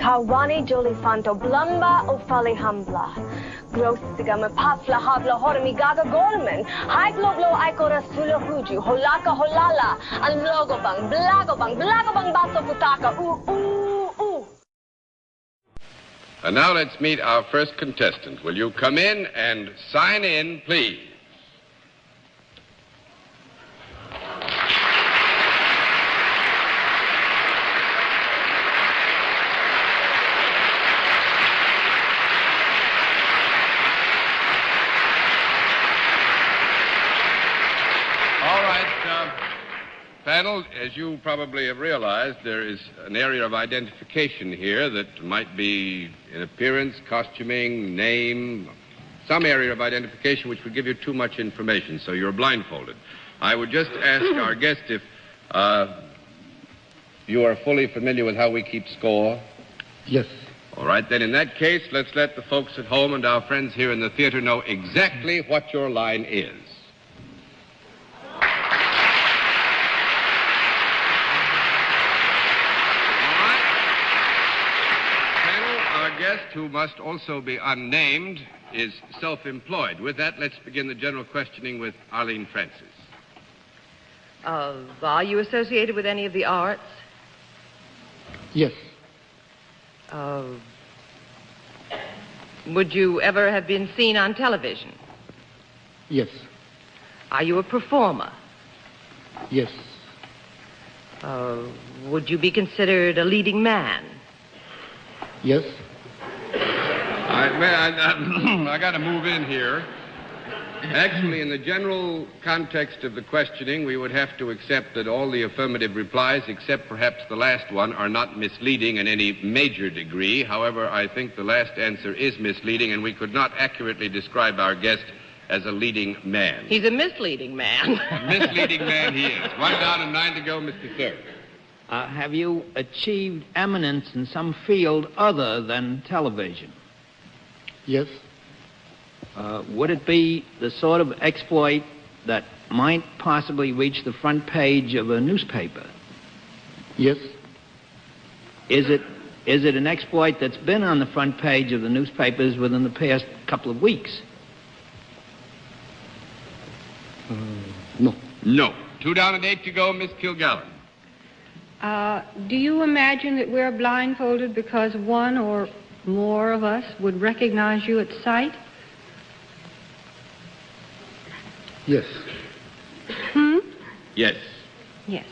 Kawani Jolifanto Blumba Ofali Hambla. Grossigam Pafla Habla Hormigaga Gorman. High Globlo Ikora Sula Huju. Holaka Holala. And Logobang, Blagobang, Blagobang Baso Futaka. Ooh, ooh, ooh. And now let's meet our first contestant. Will you come in and sign in, please? Panel, as you probably have realized, there is an area of identification here that might be in appearance, costuming, name, some area of identification which would give you too much information, so you're blindfolded. I would just ask our guest if you are fully familiar with how we keep score. Yes. All right, then in that case, let's let the folks at home and our friends here in the theater know exactly what your line is. Guest, who must also be unnamed, is self-employed. With that, let's begin the general questioning with Arlene Francis. Are you associated with any of the arts? Yes. Would you ever have been seen on television? Yes. Are you a performer? Yes. Would you be considered a leading man? Yes. I got to move in here. Actually, in the general context of the questioning, we would have to accept that all the affirmative replies, except perhaps the last one, are not misleading in any major degree. However, I think the last answer is misleading, and we could not accurately describe our guest as a leading man. He's a misleading man. A misleading man he is. 1 down and 9 to go, Mr. Third. Have you achieved eminence in some field other than television? Yes. Would it be the sort of exploit that might possibly reach the front page of a newspaper? Yes. Is it an exploit that's been on the front page of the newspapers within the past couple of weeks? No. No. 2 down and 8 to go, Miss Kilgallen. Do you imagine that we're blindfolded because one or more of us would recognize you at sight? Yes. Yes. Yes.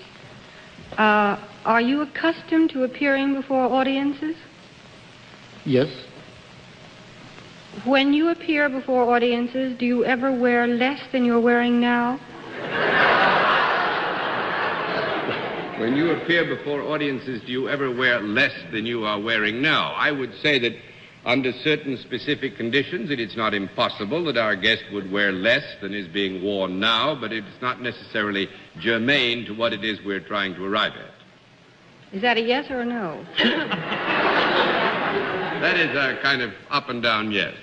Are you accustomed to appearing before audiences? Yes. When you appear before audiences, do you ever wear less than you're wearing now? When you appear before audiences, do you ever wear less than you are wearing now? I would say that under certain specific conditions, it is not impossible that our guest would wear less than is being worn now, but it's not necessarily germane to what it is we're trying to arrive at. Is that a yes or a no? That is a kind of up and down yes.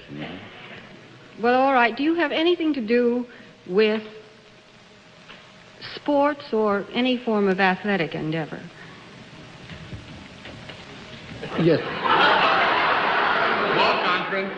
Well, all right. Do you have anything to do with sports or any form of athletic endeavor? Yes. Ball conference.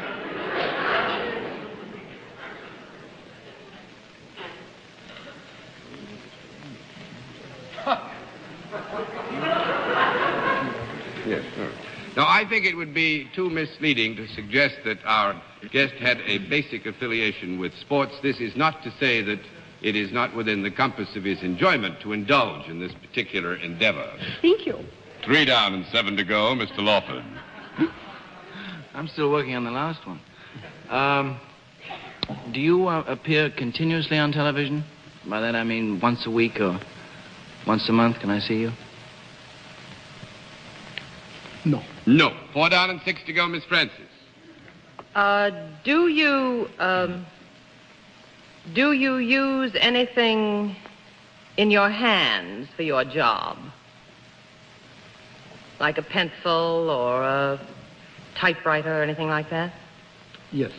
Yes, sir. Now, I think it would be too misleading to suggest that our guest had a basic affiliation with sports. This is not to say that it is not within the compass of his enjoyment to indulge in this particular endeavor. Thank you. 3 down and 7 to go, Mr. Lawford. I'm still working on the last one. Do you appear continuously on television? By that I mean once a week or once a month. Can I see you? No. No. 4 down and 6 to go, Miss Francis. Do you use anything in your hands for your job? Like a pencil or a typewriter or anything like that? Yes.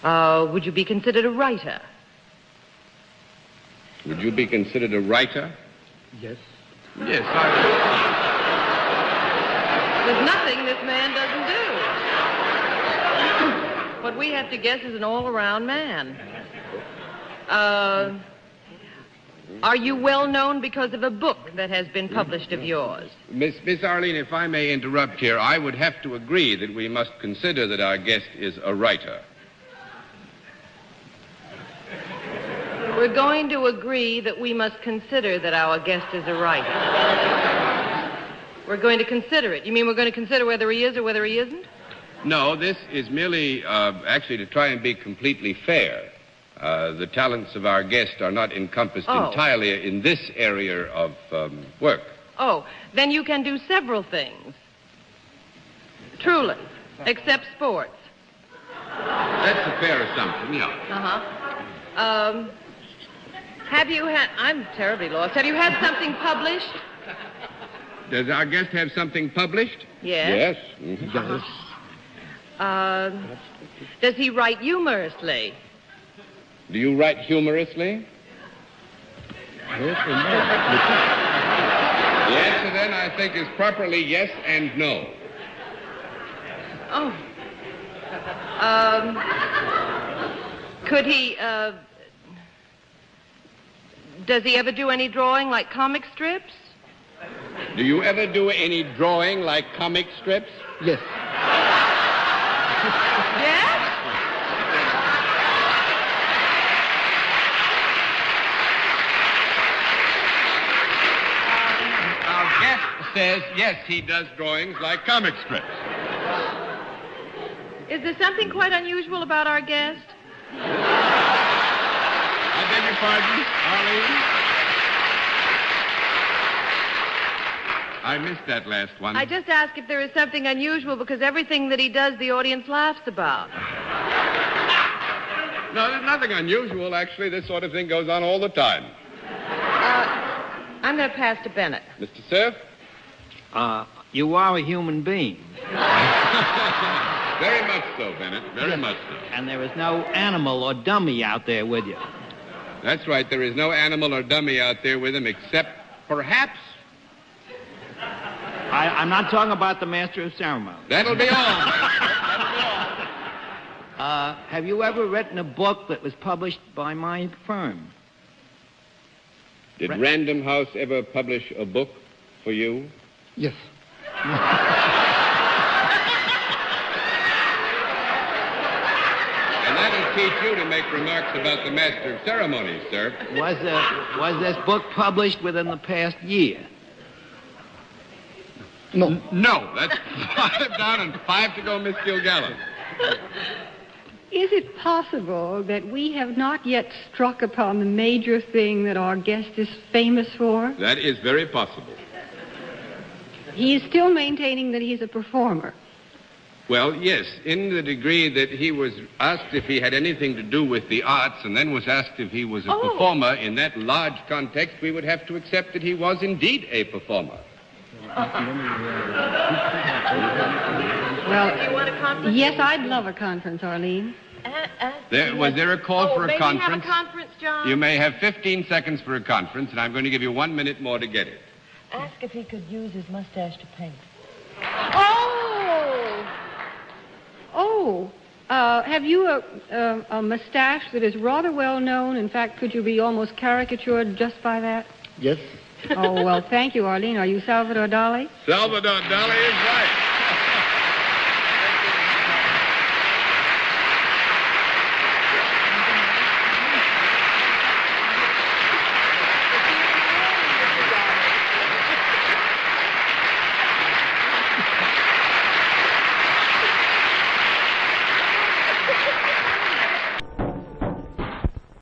Would you be considered a writer? Would you be considered a writer? Yes. Yes, I would. There's nothing this man doesn't do. What we have to guess is an all-around man. Are you well known because of a book that has been published of yours? Miss Arlene, if I may interrupt here, I would have to agree that we must consider that our guest is a writer. We're going to agree that we must consider that our guest is a writer. We're going to consider it. You mean we're going to consider whether he is or whether he isn't? No, this is merely, actually, to try and be completely fair. The talents of our guest are not encompassed entirely in this area of work. Oh, then you can do several things. Truly, except sports. That's a fair assumption, yeah. Uh-huh. Have you had... I'm terribly lost. Have you had something published? Does our guest have something published? Yes. Yes. Mm-hmm. Does he write humorously? Do you write humorously? The answer then, I think, is properly yes and no. Oh. Could he, does he ever do any drawing like comic strips? Do you ever do any drawing like comic strips? Yes. Yes? Our guest says, yes, he does drawings like comic strips. Is there something quite unusual about our guest? I beg your pardon, Arlene? I missed that last one. I just ask if there is something unusual because everything that he does, the audience laughs about. No, there's nothing unusual, actually. This sort of thing goes on all the time. I'm going to pass to Bennett. Mr. Cerf? You are a human being. Very much so, Bennett. Very much so. And there is no animal or dummy out there with you. That's right. There is no animal or dummy out there with him except, perhaps... I'm not talking about the master of ceremonies. That'll be all. Have you ever written a book that was published by my firm? Did Random House ever publish a book for you? Yes. And that'll teach you to make remarks about the master of ceremonies, sir. Was this book published within the past year? No. No. That's 5 down and 5 to go, Miss Gilgallen. Is it possible that we have not yet struck upon the major thing that our guest is famous for? That is very possible. He is still maintaining that he's a performer. Well, yes, in the degree that he was asked if he had anything to do with the arts and then was asked if he was a performer, in that large context, we would have to accept that he was indeed a performer. Well, yes, I'd love a conference, Arlene. Was there a call for a maybe conference? Have a conference, John? You may have 15 seconds for a conference, and I'm going to give you 1 minute more to get it. Ask if he could use his mustache to paint. Have you a mustache that is rather well known? In fact, could you be almost caricatured just by that? Yes. Oh, well, thank you, Arlene. Are you Salvador Dali? Salvador Dali is right.